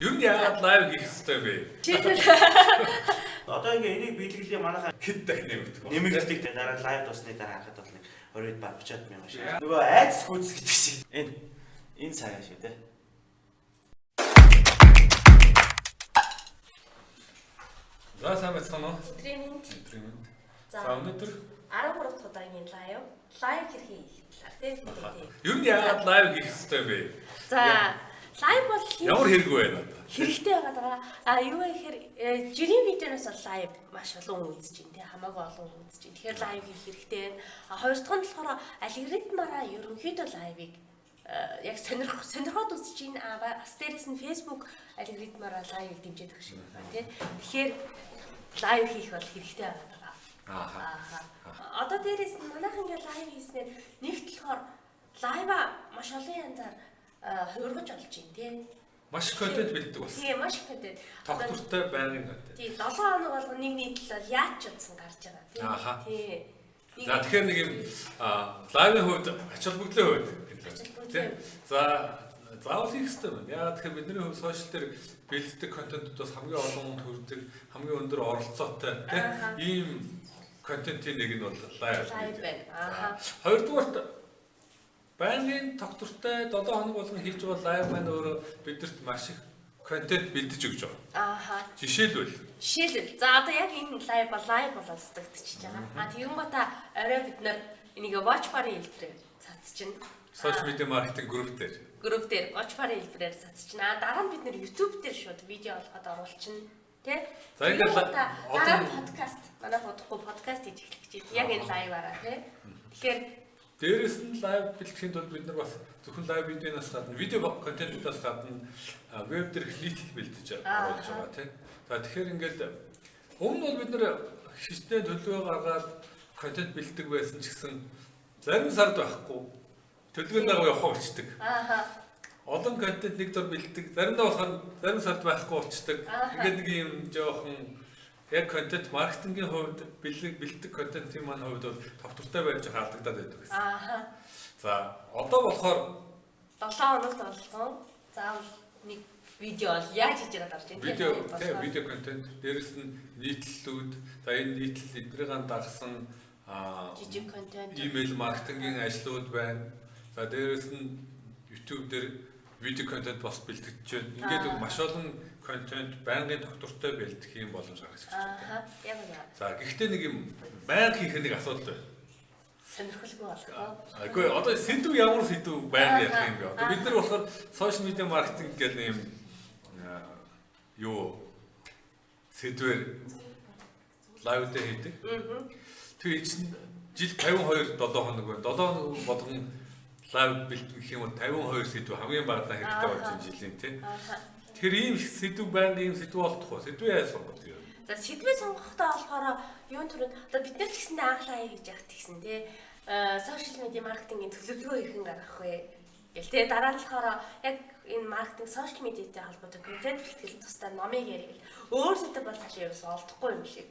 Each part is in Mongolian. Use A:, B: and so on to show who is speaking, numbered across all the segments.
A: Юу нь яагаад лайв хийх хэрэгтэй бэ?
B: Одоо ингээ энийг биелгэлээ манайхаа
A: Хэд дахин нэмэгдэх вэ?
B: нэмэгддэг те дараа лайв дуусны дараа харахад бол нэг 20-д баг 30-аад мянга шиг. Нөгөө айц хүйц гэдэг шиг. Энэ цагаан шүү те.
A: За сайн байцгаана уу?
C: Өдрийн
A: Өдрийн.
C: За
A: За өнөөдөр
C: 13 дахь удаагийн лайв хэрхий талаар тийм.
A: юу нь яагаад лайв хийх хэрэгтэй бэ?
C: За лайв бол
A: Ямар хэрэг вэ надад?
C: хэрэгтэй байгаа. Юу вэ гэхээр жирийн видеоноос бол лайв маш олон үзэж байна тийм хамаагүй олон үзэж байна. Тэгэхээр лайв хийх хэрэгтэй. Хоёр дахь нь болохоор алгоритмаараа ерөнхийдөө лайвыг яг сонирхоод үзэж байна. Бас дээрэс нь Facebook алгоритмаараа лайвыг дэмжиж байгаа шиг байна тийм. Тэгэхээр лайв хийх бол хэрэгтэй байгаа. Одоо дээрээс нь манайхан ингээ лайв хийснээр нэгт болохоор лайва маш олон янзаар хувиргаж олж байна тийм.
A: Маш контент бэлддэг болсон.
C: Тийм маш их контент.
A: Тогтвортой байнгын контент.
C: Тийм 7 хоног болгоо нэг нийтлэл яаж ч удсан гарч байгаа тийм. Тийм.
A: За тэгэхээр нэг юм лайвын хувьд ач холбогдлын хувьд тийм. За заавал хийх хэрэгтэй байна. Яагаад тэгэхээр бидний хувьд сошиал дээр бэлддэг контентуудаас хамгийн олон төрдөг, хамгийн өндөр оролцоотой тийм ийм контентын нэг нь бол лайв
C: байна.
A: Хоёрдугаарт байнгын тогтвортой 7 хоног болгон хийж байгаа лайв маань өөрөө бидэрт маш их контент бэлдэж өгч байгаа. Жишээлбэл.
C: За одоо яг энэ лайв болоод цацагдчихж байгаа. Тэгэн гота орой бид нэр энийг watch bar-ын хэлбэрээр цацчихна.
A: Social media marketing group дээр
C: watch bar-ын хэлбэрээр цацчихна. Дараа нь бид нэр YouTube дээр шууд видео олгоод оруулчихна. Тэ?
A: За ингээд
C: одоо подкаст манай бодохгүй подкаст хийж эхлэх гэж яг энэ лайваараа тий. Тэгэхээр
A: дээрээс нь лайв бэлтгэхийн тулд бид нар бас зөвхөн лайв видеоноос гадна видео контентуудаас гадна веб дээр нийтлэл бэлдэж оруулж байгаа тийм. За тэгэхээр ингээд өмнө бол бид нар хичнээн төлөвөө гаргаад контент бэлддэг байсан ч гэсэн зарим сард байхгүй төлөвлөгөөний дагуу явах болчдөг. Олон контент нэг дор бэлддэг. Заримдаа болохоор зарим сард байхгүй болчдөг. Ингээд нэг юм жоохон яг контент маркетингийн хувьд бэлддэг контентын маань хувьд бол тогтвортой байж хаалдагдаад байдаг гэсэн. За одоо болохоор
C: 7 хоногт болгон заавал нэг видео бол яаж хийж байгааг гарч байна.
A: Видео контент дээрэс нь нийтлэлүүд за энэ нийтлэл эднэрийн дагсан
C: жижиг контент
A: имэйл маркетингийн ажлууд байна. За дээрэс нь YouTube дээр видео контент бас бэлтгэж байна. Ингээд маш олон контент байнгын тогтвортой бэлдэх юм боломж гаргаж ирж байна. За гэхдээ нэг юм байнга хийх нэг асуудал байна.
C: Сонирхолгүй болох.
A: Үгүй одоо сэдв ямар сэдв байнга ярих юм бэ? Одоо бид нар болохоор сошиал медиа маркетинг гэдэг юм юу сэдвэр лайв дээр хийдэг. Тэгээ чинь жил 52 7 хоног байна. 7 хоног болгон лайв бэлтгэх юм бол 52 сэдв хамгийн багадаа хэрэгтэй болж энэ жилийн тийм. Тэр ийм сэдв байнга ийм сэдв болдох уу? Сэдвээ яаж сонгох юм?
C: За сэдвээ сонгохдоо болохоор юун төрөнд одоо бид нар ч гэсэндээ анхлаа хийж явах гэсэн тий. Сошиал медиа маркетингийн төлөвлөгөө хэрхэн гаргах вэ? Гэл тий дараа нь болохоор яг энэ маркетинг сошиал медиатай холбоотой контент бэлтгэл тусдаа номыг ярил. Өөр сэдв бол цаашаа юу олдохгүй юм шиг.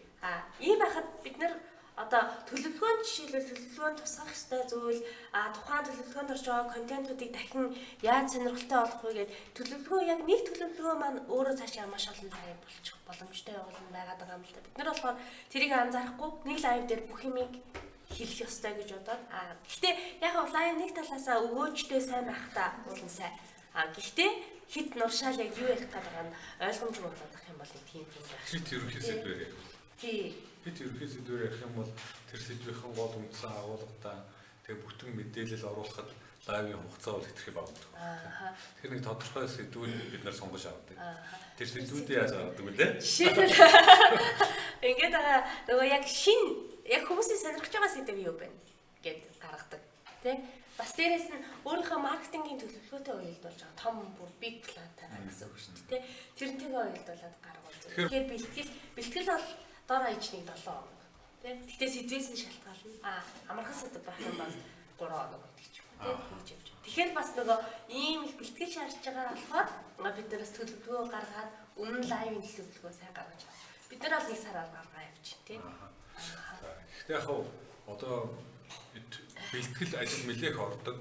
C: Ийм байхад бид нар одоо төлөвлөгөөнд жишээлбэл төлөвлөгөөнд тусгах ёстой зүйл тухайн төлөвлөгөөнд орж байгаа контентуудыг дахин яаж сонирхолтой болгох вэ гэдэг төлөвлөгөө яг нэг төлөвлөгөө маань өөрөө цаашаа маш олон лайв болчих боломжтой болно байгаад байгаа юм л да. Бид нар болохоор тэрийг анзаарахгүй нэг лайв дээр бүх юмыг хийх ёстой гэж бодоод гэхдээ яг лайв нэг талаасаа өгөөжтэй сайн байх та уулын сайн. Гэхдээ хит нуршаал яг юу ярих гэдэг нь ойлгомжгүй болоод ах юм бол тийм байх.
A: Хит ерөнхий сэдвэр.
C: Тий.
A: Хит ерөнхий сэдвэр ярих юм бол тэр сэдвийн гол үндсэн агуулгатай тэгээ бүтэн мэдээлэл оруулахад лайвын хугацаа бол хэтэрхий багтдаг. Тэгэхээр нэг тодорхой сэдвүүд бид нар сонгож авдаг. Тэр сэдвүүдийг яаж авдаг вэ?
C: Жишээлбэл ингээд нөгөө яг яг хүмүүсийн сонирхож байгаа сэдв юу байна гэд гаргадаг. Тэ? Бас дээрээс нь өөрийнхөө маркетингийн төлөвлөгөөтэй уялдуулж байгаа том бүр big plan-тай гэсэн үг шүү дээ. Тэрнтэйгээ уялдуулаад гаргуул. Тэгэхээр бэлтгэл бол дор хаяж нэг 7 хоног. Тэ? Гэхдээ сэдвээс нь шалтгаална. Амархан сэдв байх юм бол 3 хоног гэдэг ч юм уу. Тэ? Хийж явж. Тэгэхээр бас нөгөө ийм их бэлтгэл шаардж байгаа болохоор бид нараас төлөвлөгөө гаргаад өмнө лайвын төлөвлөгөө сайн гаргаж байна. Бид нар бол нэг сараар гаргаа явчих тий.
A: Гэхдээ яг одоо бэлтгэл ажил нэлээх ордог.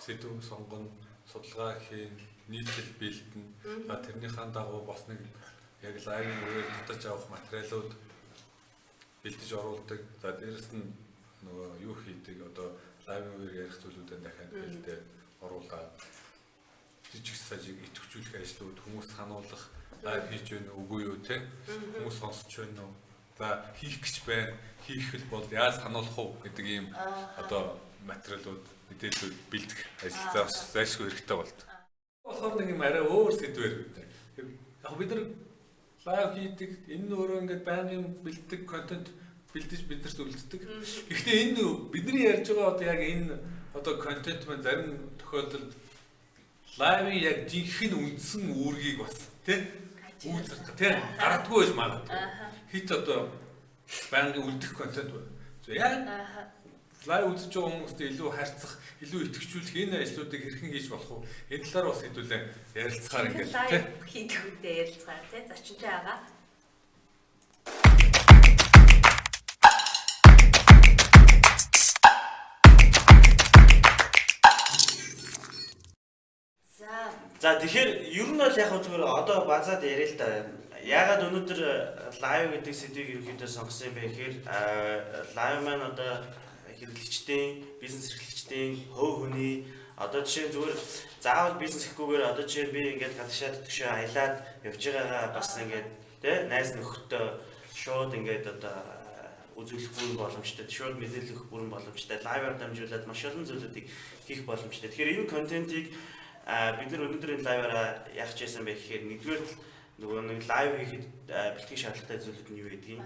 A: Сэдв сонгоно, судалгаа хийн, нийтлэл бэлдэнэ. За тэрнийхэн дагуу бас нэг яг лайвын үеэр татаж авах материалууд бэлдэж оруулдаг. За дээрэс нь нөгөө юу хийдэг одоо лайвын үеэр ярих зүйлүүдээ дахиад бэлдээд оруулаад жижиг сажиг идэвхжүүлэх ажлууд хүмүүс сануулгах лайв хийж байна үгүй юу те хүмүүс сонсч байна уу за хийх гэж байна хийх бол яаж сануулах уу гэдэг ийм одоо материалууд мэдээлэлүүд бэлдэх ажил зайлшгүй хэрэгтэй болдог. болохоор нэг юм арай өөр сэдвэр яг бид нар лайв хийдэг энэ өөрөө ингээд байнгын бэлддэг контент бэлдэж биднэрт үлддэг. Гэхдээ энэ бидний ярьж байгаа одоо яг энэ одоо контент маань зарим тохиолдолд лайвын яг жинхэнэ үндсэн үүргийг бас тий үүсгэх тий гаргадгүй байж магадгүй. Хит одоо байнгын үлдэх контент байна. Яг лайв үзэж байгаа хүмүүстэй илүү харьцах, илүү итгэжүүлэх энэ ажлуудыг хэрхэн хийж болох вэ? Энэ талаар бас хэдүүлээ ярилцахаар ингээд тий
C: хийдэг үедээ ярилцахаар тий зочинтой байгаа.
B: За тэгэхээр ер нь бол яг зүгээр одоо базаад яриа л да. Яагаад өнөөдөр лайв гэдэг сэдвийг ерөнхийдөө сонгосон юм бэ гэхээр лайв маань одоо хэрэглэгчдийн, бизнес эрхлэгчдийн, хувь хүний одоо жишээ нь зүгээр заавал бизнес хийхгүйгээр одоо жишээ би ингээд гадаашаад төшөө аялаад явж байгаагаа бас ингээд тий найз нөхөдөө шууд ингээд одоо үзүүлэх бүрэн боломжтой, шууд мэдээлэл өгөх бүрэн боломжтой, лайваар дамжуулаад маш олон зүйлүүдийг хийх боломжтой. Тэгэхээр энэ контентийг бид нар өнөөдөр энэ лайваараа яах ч байсан бэ гэхээр нэгдүгээр нөгөө нэг лайв хийхэд бэлтгэх шаардлагатай зүйлүүд нь юу гэдгийг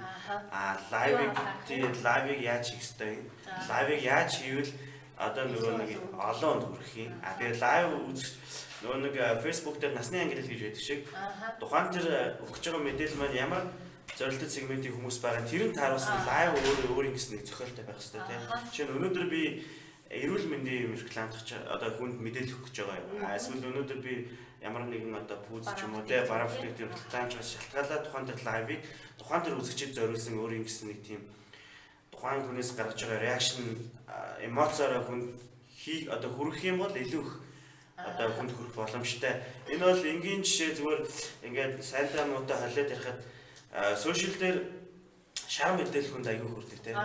B: лайвыг яаж хийх ёстой юм лайвыг яаж хийвэл одоо нөгөө нэг олон онд хүрэх юм тэгээд лайв үзэх нөгөө нэг Facebook дээр насны ангилал гэж байдаг шиг тухайн тэр өгч байгаа мэдээлэл маань ямар зорилттой сегментийн хүмүүс байгаа тэр нь тааруулсан лайв өөр ингэс нэг зохиолтой байх ёстой тийм жишээ нь өнөөдөр би эрүүл мэндийн рекламдах одоо хүнд мэдээлэл өгөх гэж байгаа. Эсвэл өнөөдөр би ямар нэгэн одоо пүүз ч юм уу те бараа бүтээгдэхүүн рекламчаас шалтгаалаад тухайн тэр лайвыг тухайн тэр үзэгчид зориулсан өөрийн гэсэн нэг тийм тухайн хүнээс гаргаж байгаа реакшн эмоцороо хүн одоо хүрэх юм бол илүү их одоо хүнд хүрэх боломжтой. Энэ бол энгийн жишээ зүгээр ингээд сайнтай муутай холиод ярихад сошиал дээр шар мэдээлэл хүнд аягүй хүрдэг тийм.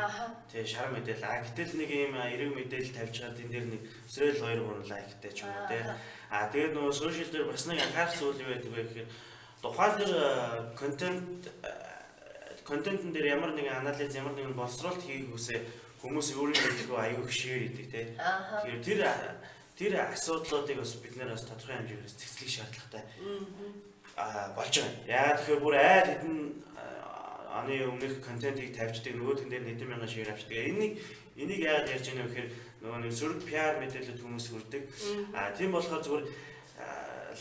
B: Тэгээ шар мэдээлэл. Гэтэл нэг юм эрэг мэдээлэл тавьж байгаа энэ дээр нэг өсрөл 2 3 лайктай ч юм уу тийм. Тэгээд нөгөө сошиал дээр бас нэг анхаарах зүйл юу байдаг вэ гэхээр тухайн тэр контентн дээр ямар нэгэн анализ, ямар нэгэн боловсруулалт хийх үсээ хүмүүс өөрийн мэдээлэлөө аягүй их шеэр хийдэг тийм. Тэгэхээр тэр асуудлуудыг бас бид нэр бас тодорхой хэмжээгээр цэцлэх шаардлагатай болж байгаа. Яагаад тэгэхээр бүр айл хэдэн аны өмнөх контентыг тавьждаг нөгөөдгөн дээр хэдэн мянган шеэр авчдаг. Энийг яагаад ярьж байна вэ гэхээр нөгөө нэг сөрөг PR мэдээлэлд хүмүүс хүрдэг. Тийм болохоор зүгээр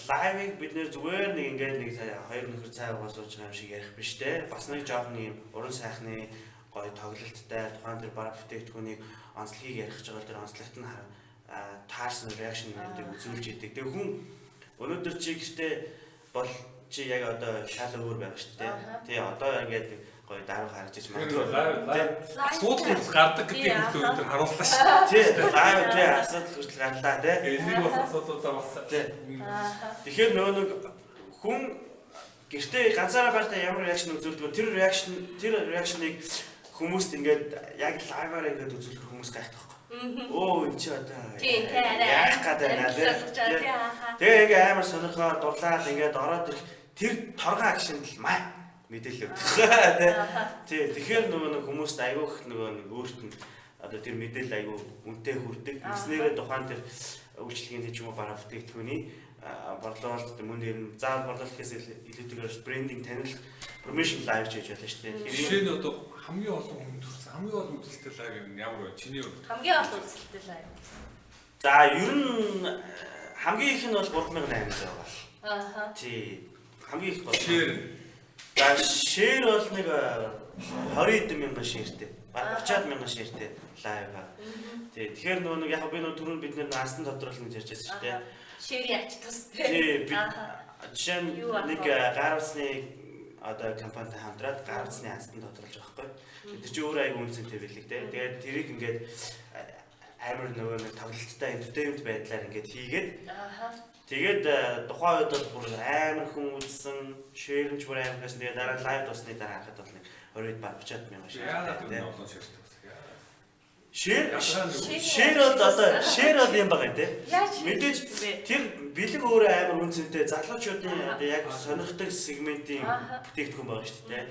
B: лайвыг бид нэр зүгээр нэг ингээд нэг хоёр нөхөр цай уугаа сууж байгаа юм шиг ярих биш те. Бас нэг жоохон юм уран сайхны гоё тоглолттой тухайн тэр бараа бүтээгдэхүүнийг онцлогийг ярих гэж байгаа тэр онцлогт нь таарсан реакшн гэдэг үзүүлж идэг. Тэгээ хүн өнөөдөр чи гэртээ бол чи яг одоо шал өөр байгаа шүү дээ. Тий одоо ингээд гоё дарга харж иж магадгүй.
A: Асуудал гардаг гэдэг нь өнөөдөр харууллаа шүү.
B: Тий лайв тий асуудал хүртэл гарлаа тий.
A: Энийг бас асуудалдаа бас тий.
B: Тэгэхээр нөгөө нэг хүн гэртээ ганцаараа байхдаа ямар реакшн үзүүлдэг тэр реакшныг хүмүүст ингээд яг лайваар ингээд үзүүлэх хүмүүс гайхдаг. Оо энэ чи одоо яах гэдэг наа тий. Тэгээ ингээ амар сонирхоо дурлаад ингээд ороод ирэх тэр торгон акшнд л маа мэдээлэл өгдөг тий. Тэгэхээр нөгөө нэг хүмүүст аягүй нөгөө нэг өөрт нь одоо тэр мэдээлэл аягүй үнэтэй хүрдэг. Эснээрээ тухайн тэр үйлчлэгийн ч юм уу бараа бүтээгдэхүүний борлуулалт мөн дээр нь заавал борлуулахээс илүүтэйгээр брендинг танил промошн лайв хийж болно шүү дээ.
A: Жишээ нь одоо хамгийн олон хүн төрсэн хамгийн олон үзэлтэй лайв юм ямар вэ? Чиний хувьд
C: Хамгийн олон үзэлтэй лайв.
B: За ер нь хамгийн их нь бол 3800 байгаа. Тий. Хамгийн их бол
A: шеэр.
B: За шеэр бол нэг 20 мянган шеэртэй. Бараг 30 мянган шеэртэй лайв ба. Тий. Тэгэхээр нөгөө нэг яг би нөгөө түрүүн бид нэр наасан тодруулах гэж ярьж байсан шүү дээ.
C: Шеэр яач тустай.
B: Тий. Жишээ нь нэг гар утасны одоо компанитай хамтраад гар утасны астанд тодруулж байгаа байхгүй. Тэр чинь өөрөө аяг үнцэнтэй байлиг тий. Тэгээд тэрийг ингээд амар нөгөө нэг тоглолттой entertainment байдлаар ингээд хийгээд Тэгээд тухайн үед бол бүр амар хүн үзсэн, шеэрч бүр амар гэсэн. Тэгээд дараа лайв дуусны дараа харахад бол нэг 20-д баг 30,000 шеэр.
A: Яагаад энэ олон шеэртэй бас.
B: Шеэр бол одоо шеэр бол юм байгаа те. Мэдээж тэр бэлэг өөрөө амар үнцэнтэй залуучуудын одоо яг сонирхдаг сегментийн бүтээгдэхүүн байгаа шүү дээ.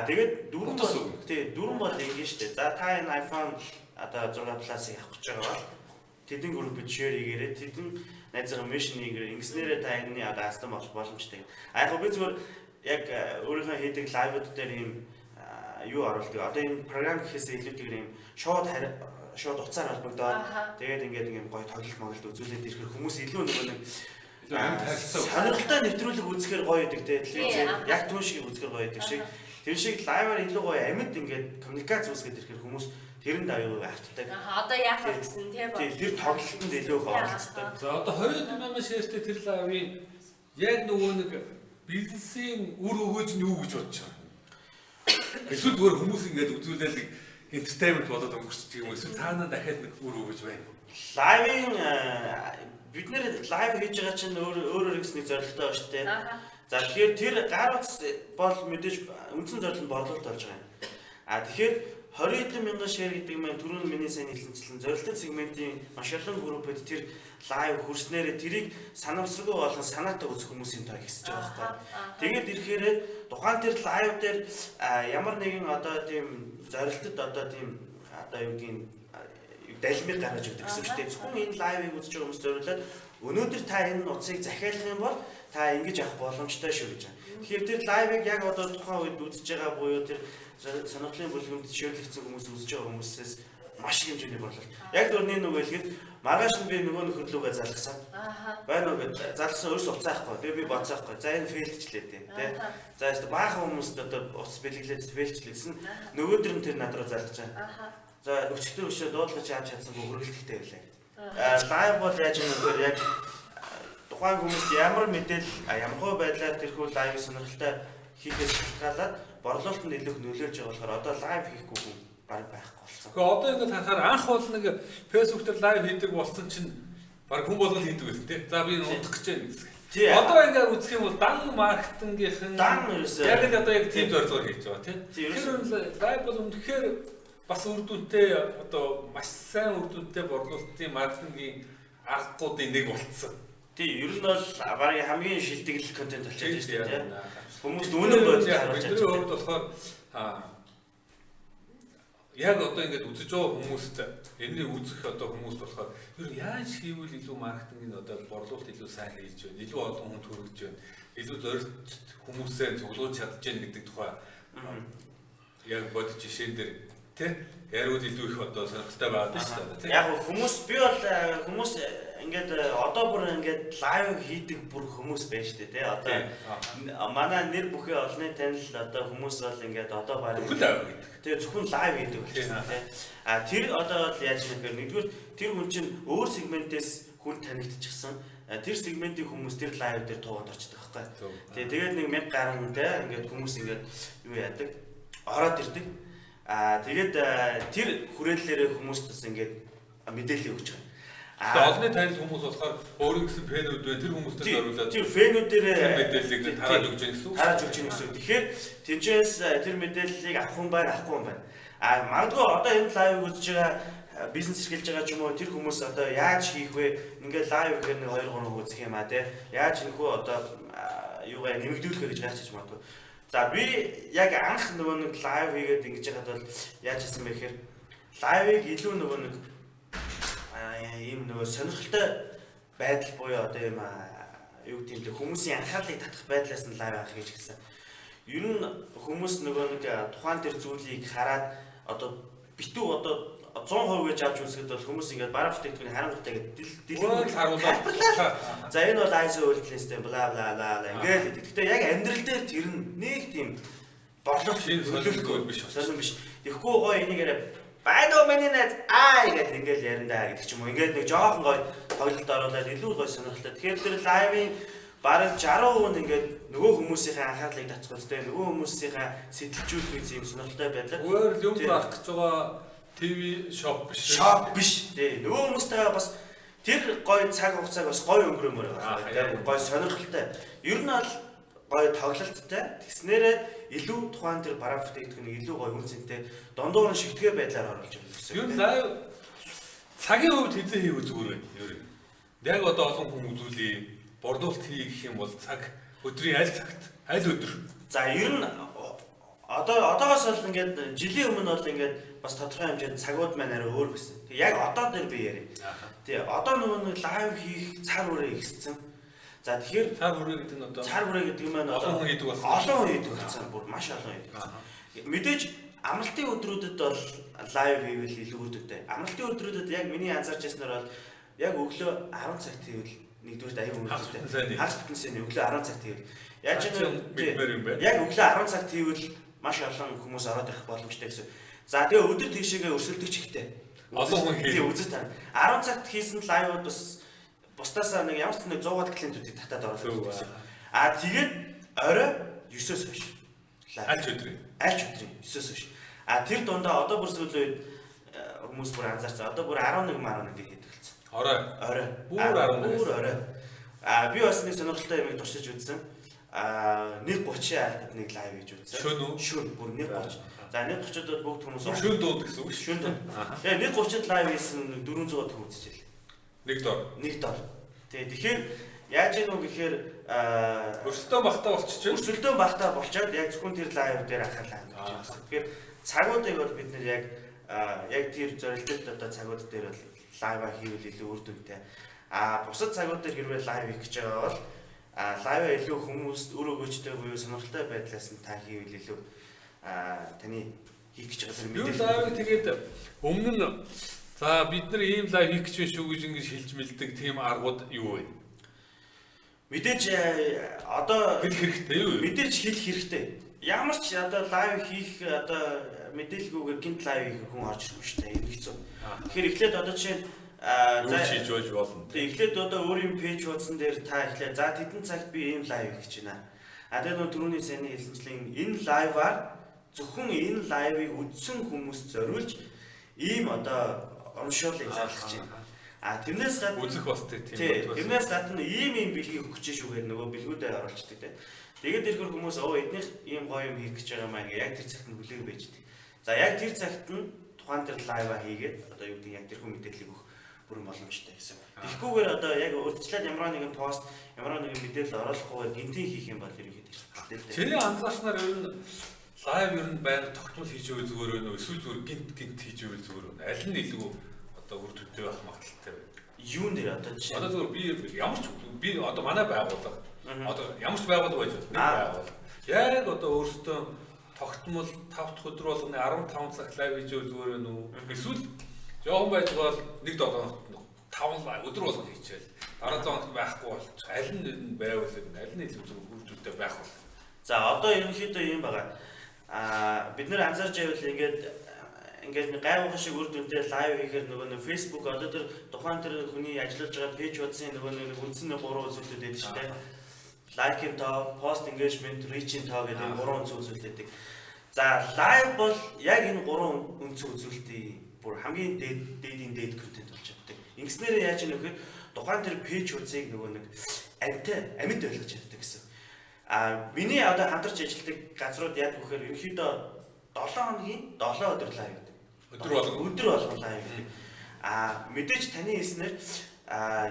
B: Тэгээд дөрвөн бол ингэ шүү дээ. За та энэ iPhone одоо 6 Plus-ыг авах гэж байгаа бол тэдэн группэд шеэр хийгээрээ тэдэн найзгаа мешн хийгээрээ ингэснээрээ та энэний одоо астам болох боломжтой. Яг би зүгээр яг өөрийнхөө хийдэг лайвууд дээр ийм юу оруулдаг. Одоо энэ програм гэхээс илүүтэйгээр ийм шууд уцаар холбогдоод тэгээд ингээд ийм гоё тоглолт моглолт үзүүлээд ирэхээр хүмүүс илүү нөгөө нэг сонирхолтой нэвтрүүлэг үзэхээр гоё байдаг те. Яг түн шиг үзэхээр гоё байдаг шиг. Тэр шиг лайваар илүү гоё амьд ингээд коммуникац үүсгээд ирэхээр хүмүүс тэрэнд аюу автдаг.
C: Одоо яах вэ гэсэн тийм ба.
B: Тэр тоглолтод илүү их оролцдог.
A: За одоо 20,000 шеэртэй тэр лайвын яг нөгөө нэг бизнесийн үр өгөөж нь юу гэж бодож байгаа юм. Эсвэл зүгээр хүмүүс ингээд үзүүлэл entertainment болоод өнгөрчих юм эсвэл цаанаа дахиад нэг үр өгөөж байна.
B: Лайвын бид нэр лайв хийж байгаа чинь өөр гэсэн нэг зорилготой байна шүү дээ. За тэгэхээр тэр гар утас бол мэдээж үндсэн зорилго нь борлуулалт болж байгаа юм. Тэгэхээр 20,000 шеэр гэдэг нь түрүүн миний сайн хэлсэнчлэн зорилттой сегментийн маш олон группэд тэр лайв хүрснээрээ тэрийг санамсаргүй болгон санаатай үзэх хүмүүсийн тоо ихсэж байгаа байхгүй. Тэгээд ирэхээр тухайн тэр лайв дээр ямар нэгэн одоо тийм зорилтод одоо тийм одоо юу гэдгийг далмиг гаргаж өгдөг гэсэн үг шүү дээ. Зөвхөн энэ лайвыг үзэж байгаа хүмүүс зориулаад өнөөдөр та энэ нуцыг захиалах юм бол та ингэж авах боломжтой шүү гэж байна. Тэгэхээр тэр лайвыг яг одоо тухайн үед үзэж байгаа буюу тэр сонирхлын бүлгэмд ширлэгдсэн хүмүүс үзэж байгаа хүмүүсээс маш их хэмжээний борлуулалт. Яг зөвхөн нэг хэлэхэд маргааш нь би нөгөө нөхөрлөгөө залгасан. Байна уу гэж залгасан өөрөөс уцаахгүй. Тэгээ би боцоохгүй. За энэ фейлдчлээ тий. За яста баахан хүмүүст одоо уц бэлгэлээд фейлдчлээсэн. Нөгөөдөр нь тэр над руу залгаж байгаа. За өчтөр өшөө дуудлагч авч чадсангүй хөргөлттэй байлаа. Лайв бол яаж юм бэ? Яг тухайн хүмүүст ямар мэдээлэл ямар байдлаар тэрхүү лайв сонирхолтой хийхээс шалтгаалаад борлуулалтанд илүү нөлөөлж байгаа болохоор одоо лайв хийхгүй хүн баг байхгүй болсон.
A: Гэхдээ одоо ингээд харахаар анх бол нэг Facebook дээр лайв хийдэг болсон чинь баг хүн болгол хийдэг байсан тий. За би энэ унтах гэж байна гэсэн. Одоо ингээд үзэх юм бол дан маркетингийнхэн яг л одоо яг тийм зорилгоор хийж байгаа тий. Тэр лайв бол үнэхээр бас үр дүнтэй одоо маш сайн үр дүнтэй борлуулалтын маркетингийн аргуудын нэг болцсон.
B: Тий, ер нь бол барыг хамгийн шилдэг контент болчиход байна шүү дээ. Хүмүүст үнэн бодож харуулж байгаа.
A: Бидний хувьд болохоор яг одоо ингэж үзэж байгаа хүмүүст энийг үзэх одоо хүмүүс болохоор ер нь яаж хийвэл илүү маркетингийн одоо борлуулалт илүү сайн хийж байна, илүү олон хүнд хүргэж байна, илүү зорилт хүмүүсээ цуглуулж чадж байна гэдэг тухай яг бодож жишээн дээр тий яриуд илүү их одоо сонирхолтой байгаад байна шүү дээ.
B: Яг хүмүүс би бол хүмүүс ингээд одоо бүр ингээд лайв хийдэг бүр хүмүүс байна шүү дээ тий. Одоо манай нэр бүхий олонний танил одоо хүмүүс бол ингээд одоо баг тэгээ зөвхөн лайв хийдэг болчихсон тий. Тэр одоо бол яаж нэгээр нэгдүгээр тэр хүн чинь өөр сегментээс хүн танигдчихсан. Тэр сегментийн хүмүүс тэр лайв дээр туугаад орчдөг байхгүй. Тэгээд нэг 1000 гаруй тий ингээд хүмүүс ингээд юу яадаг ороод ирдэг. Тэгээд тэр хүрээллээрээ хүмүүст бас ингээд мэдээлэл өгч байгаа.
A: Тэгээд олонний танил хүмүүс болохоор өөрийн гэсэн фэнүүд байна. Тэр хүмүүстэй зориулаад
B: тэр фэнүүдээр
A: мэдээллийг тарааж өгч байгаа гэсэн үг.
B: Тарааж өгч байгаа гэсэн үг. Тэгэхээр тэнцээс тэр мэдээллийг авах хүн байна, авахгүй хүн байна. Магадгүй одоо энэ лайв үзэж байгаа бизнес эрхэлж байгаа ч юм уу тэр хүмүүс одоо яаж хийх вэ? Ингээд лайв гэхээр нэг 2-3 үзэх юм тий. Яаж энэхүү одоо юугаа нэмэгдүүлэх вэ гэж гайхаж магадгүй. За би яг анх нөгөө нэг лайв хийгээд ингэж яхад бол яаж хийсэн бэ гэхээр лайвыг илүү нөгөө нэг ийм нөгөө сонирхолтой байдал буюу одоо ийм юу гэдэг юм бэ хүмүүсийн анхаарлыг татах байдлаас нь лайв авах гэж хэлсэн. Ер нь хүмүүс нөгөө нэг тухайн тэр зүйлийг хараад одоо битүү одоо 100% гэж авч үзэхэд бол хүмүүс ингээд бараа бүтээгдэхүүний харангуйтай гэдэг дэлгэрэнгүй харуулаад за энэ бол ISO үйлдэлээстэй бла бла бла ингээд гэхдээ яг амьдрал дээр тэр нэг тийм борлуулалт төлөвлөгөө биш сонирн биш. Тэгэхгүй гоё энийг яриа байна уу миний найз гэдэг ингээд яриандаа гэдэг ч юм уу ингээд нэг жоохон гоё тоглолт оруулаад илүү гоё сонирхолтой. Тэгэхээр тэр лайвын бараг 60% ингээд нөгөө хүмүүсийн анхаарлыг татах үстэй нөгөө хүмүүсийн сэтэлжүүлэх юм сонирхолтой байдлаар
A: өөр юм авах гэж байгаа ТV shop биш.
B: Shop биш. Тэ нөгөө хүмүүстэйгээ бас Тэр гоё цаг хугацааг бас гоё өнгөрөөмөр байгаа. Гоё сонирхолтой. Ер нь бол гоё тоглолттой. Тэгснээрээ илүү тухайн тэр бараа бүтээгдэхүүнийг илүү гоё үнцэнтэй дундуур нь шигтгэр байдлаар оруулж өгнө гэсэн.
A: Ер нь лайв цагийн хувьд хэзээ хийв зүгээр байна. Ер нь. Яг одоо олон хүн үзүүлээ. Бордуулалт хий гэх юм бол цаг өдрийн аль цагт, аль өдөр.
B: За ер нь одоогоос бол ингээд жилийн өмнө бол ингээд бас тодорхой хэмжээнд цагууд маань арай өөр байсан. Тэг яг одоо дээр би яриа. Тэг одоо нөгөө лайв хийх цар хүрээ ихссэн. За тэгэхээр
A: цар хүрээ гэдэг нь одоо
B: цар хүрээ гэдэг нь маань
A: олон хүн хийдэг болсон.
B: Олон хүн хийдэг болсон. Бүр маш олон хийдэг болсон. Мэдээж амралтын өдрүүдэд бол лайв хийвэл илүү үр дүнтэй. Амралтын өдрүүдэд яг миний анзаарч байснаар бол яг өглөө 10 цагт хийвэл нэгдүгээр аюул үнэтэй. Хагас бүтэнсэний өглөө 10 цагт хийвэл яаж юм яг өглөө 10 цагт хийвэл маш олон хүмүүс ороод ирэх боломжтой гэсэн. За тэгээ өдөр тийшээгээ өрсөлдөж ихтэй.
A: Олон хүн
B: хийх үзэж тань. 10 цагт хийсэн лайвууд бас бусдаасаа нэг ямар ч нэг 100-аад клиентүүдийг татаад оруулах гэсэн. А тэгээд орой 9-оос хойш.
A: Аль ч өдрийн
B: 9-оос хойш. А тэр дундаа одоо бүр сүүлийн үед хүмүүс бүр анзаарсан. Одоо бүр 11 хийдэг болсон. Орой. Бүр орой. А би бас нэг сонирхолтой юм туршиж үзсэн. 1:30 айлд нэг лайв хийж үзсэн. Шөнө бүр 1:30. За 1:30-д бүгд хүмүүс
A: шөнө дууд гэсэн үг
B: шүү. Шөнө дууд. Тэгээ 1:30-д лайв хийсэн 400 хүн үзчихэл.
A: Нэг дор.
B: Тэгэхээр яаж ийм үг гэхээр
A: өрсөлдөөн багтаа болчихчих.
B: Өрсөлдөөн багтаа болчоод яг зөвхөн тэр лайв дээр анхаарлаа хандуулж байгаа. Тэгэхээр цагуудыг бол бид нэр яг тэр зорилттой одоо цагууд дээр бол лайв хийвэл илүү үр дүнтэй. Бусад цагууд дээр хэрвээ лайв хийх гэж байгаа бол лайв илүү хүмүүс өр өгөөжтэй буюу сонирхолтой байдлаас нь та хийвэл илүү таны хийх гэж байгаа тэр
A: мэдээлэл. Юу лайв тэгээд өмнө нь за бид нар ийм лайв хийх гэж байна шүү гэж ингэж хэлж мэлдэг тийм аргууд юу вэ?
B: Мэдээж одоо
A: хэлэх хэрэгтэй юу?
B: Мэдээж хэлэх хэрэгтэй. Ямар ч одоо лайв хийх одоо мэдээлгүйгээр гинт лайв хийх хүн орж ирэх шүү дээ. Энэ хэцүү. Тэгэхээр эхлээд одоо жишээ
A: за хийж байж болно.
B: Эхлээд одоо өөрийн пэйж хуудсан дээр та эхлээд за тэдэн цагт би ийм лайв хийж байна. Тэгээд нөгөө түрүүний сайн хэлсэнчлэн энэ лайваар зөвхөн энэ лайвыг үзсэн хүмүүст зориулж ийм одоо оншоолыг зарлах чинь. Тэрнээс гадна
A: үзэх бас тийм.
B: Тэрнээс гадна ийм бэлгийг өгч шүүгээр нөгөө бэлгүүдээр оруулцдаг те. Тэгээд ирэхээр хүмүүс эднийх ийм гоё юм хийх гэж байгаа маа ингээ яг тэр цагт нь хүлээг байждаг. За яг тэр цагт нь тухайн тэр лайва хийгээд одоо юу гэдэг яг тэр хүн мэдээллийг өгөх бүрэн боломжтой гэсэн. Тэгэхгүйгээр одоо яг урдчлаад ямар нэгэн пост, ямар нэгэн мэдээлэл оруулахгүйгээр гинтийн хийх юм бол ерөнхийдөө хэрэгтэй.
A: Чиний анзаарснаар ер нь лайв ер нь байнга тогтмол хийж өгөө зүгээр өнөө эсвэл зүгээр гинт хийж өгөө зүгээр өнөө аль нь илүү одоо үр дүнтэй байх магадaltaй байна.
B: Юун дээр одоо жишээ.
A: Одоо зүгээр би ямар ч би одоо манай байгууллага одоо ямар ч байгууллага байж болно. Байгууллага. Яг одоо өөрсдөө тогтмол 5 дахь өдөр болгоны 15 цаг лайв хийж өгөө зүгээр өнөө эсвэл жоохон байж бол 1-7 хоногт 5 лайв өдөр болгон хийчихэл. Дараа 7 хоногт байхгүй бол аль нь байвал аль нь илүү зүгээр үр дүнтэй байх бол.
B: За одоо ерөнхийдөө юм байгаа. Бид нэр анзаарч байвал ингээд нэг гайвах шиг үр дүнтэй лайв хийхээр нөгөө Facebook одоо тэр тухайн тэр хүний ажиллаж байгаа пэйж утсын нөгөө нэг үндсэн 3 үзүүлэлт байдаг шүү дээ. Лайкийн тоо, пост engagement, reach-ийн тоо гэдэг 3 үндсэн үзүүлэлт байдаг. За лайв бол яг энэ 3 үндсэн үзүүлэлтийн бүр хамгийн дээд контент болж чаддаг. Ингэснээр яаж юм гэхээр тухайн тэр пэйж утсыг нөгөө нэг амьд ойлгож чаддаг гэсэн. Миний одоо хамтарч ажилладаг газрууд яг вөхөр ерөнхийдөө 7 хоногийн 7 өдөр лайв гэдэг. Өдөр болгон лайв гэдэг. Мэдээж таны хэлснээр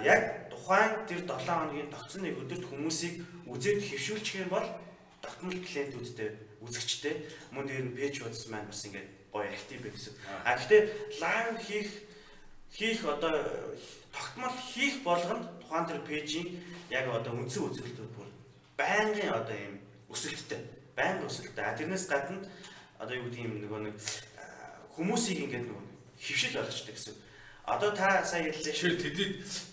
B: яг тухайн тэр 7 хоногийн тогтсон нэг өдөрт хүмүүсийг үзээд хэвшүүлчих юм бол тогтмол клиентүүдтэй үзэгчтэй мөн дээр нь пэйж хуудас маань бас ингээд гоё актив байх гэсэн. Гэхдээ лайв хийх одоо тогтмол хийх болгонд тухайн тэр пэйжийн яг одоо үндсэн үзүүлэлтүүд бүр байнгын одоо ийм өсөлттэй. Байнга өсөлттэй. Тэрнээс гадна одоо юу гэдэг юм нөгөө нэг хүмүүсийг ингээд нөгөө хөвшил болгочтой гэсэн. Одоо та сая хэллээ.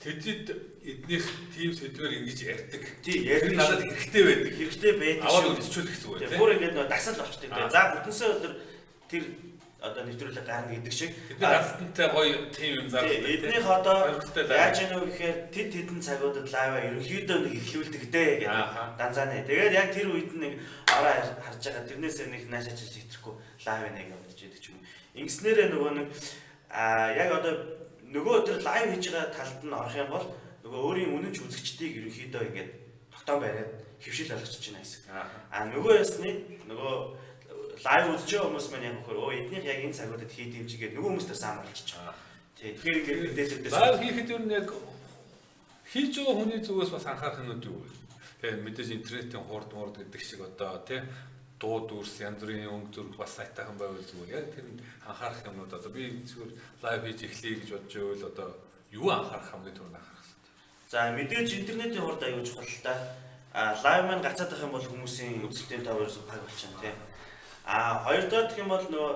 A: Тэдэд эднийх тийм сэдвээр ингэж ярьдаг.
B: Тий, ярьдаг
A: надад хэрэгтэй байдаг.
B: Хэрэгтэй байдаг.
A: Аваад үзчихвэл гэсэн үг тийм.
B: Бүр ингээд нөгөө дасал болчтой. За бүтэнсээ өдөр тэр одоо нэвтрүүлэг гарна гэдэг шиг.
A: Тэдний хатантай гоё тийм юм зарлаа.
B: Эднийх одоо яаж яах вэ гэхээр тэдэн цагуудад лайва ерөнхийдөө нэг эхлүүлдэг дээ гэдэг данзааны. Тэгээд яг тэр үед нэг ороо харж байгаа тэрнээсээ нэг наашаач хэтрэхгүй лайв нэг явуулж идэг ч юм. Ингэснээрээ нөгөө нэг яг одоо нөгөө тэр лайв хийж байгаа талд нь орох юм бол нөгөө өөрийн үнэнч үзэгчдийг ерөнхийдөө ингээд тогтоон бариад хөвшил болгочихж байна гэсэн. Нөгөө ясны нөгөө лайв үзэж байгаа хүмүүс маань яг хөр эднийх яг энэ цагуудад хийд юм чигээд нөгөө хүмүүстээ самарлчих. Тий. Тэгэхээр ингээд мэдээлэлдээс
A: лайв хийхэд юу нэг хийж байгаа хүний зүгээс бас анхаарах юмуд юу вэ? Тэгээ мэдээж интернетийн хурд мурд гэдэг шиг одоо тий дуу дүрс янз бүрийн өнгө зүрх бас сайтайхан байвал зүгээр. Яг тэр анхаарах юмуд одоо би зүгээр лайв хийж эхлэе гэж бодож байвал одоо юу анхаарах хамгийн түрүүнд анхаарах хэрэгтэй.
B: За мэдээж интернетийн хурд аюул чухал л да. Лайв маань гацаад байх юм бол хүмүүсийн үзэлтийн тав ерөөсөй баг болчихно тий. Хоёрдоо гэх юм бол нөгөө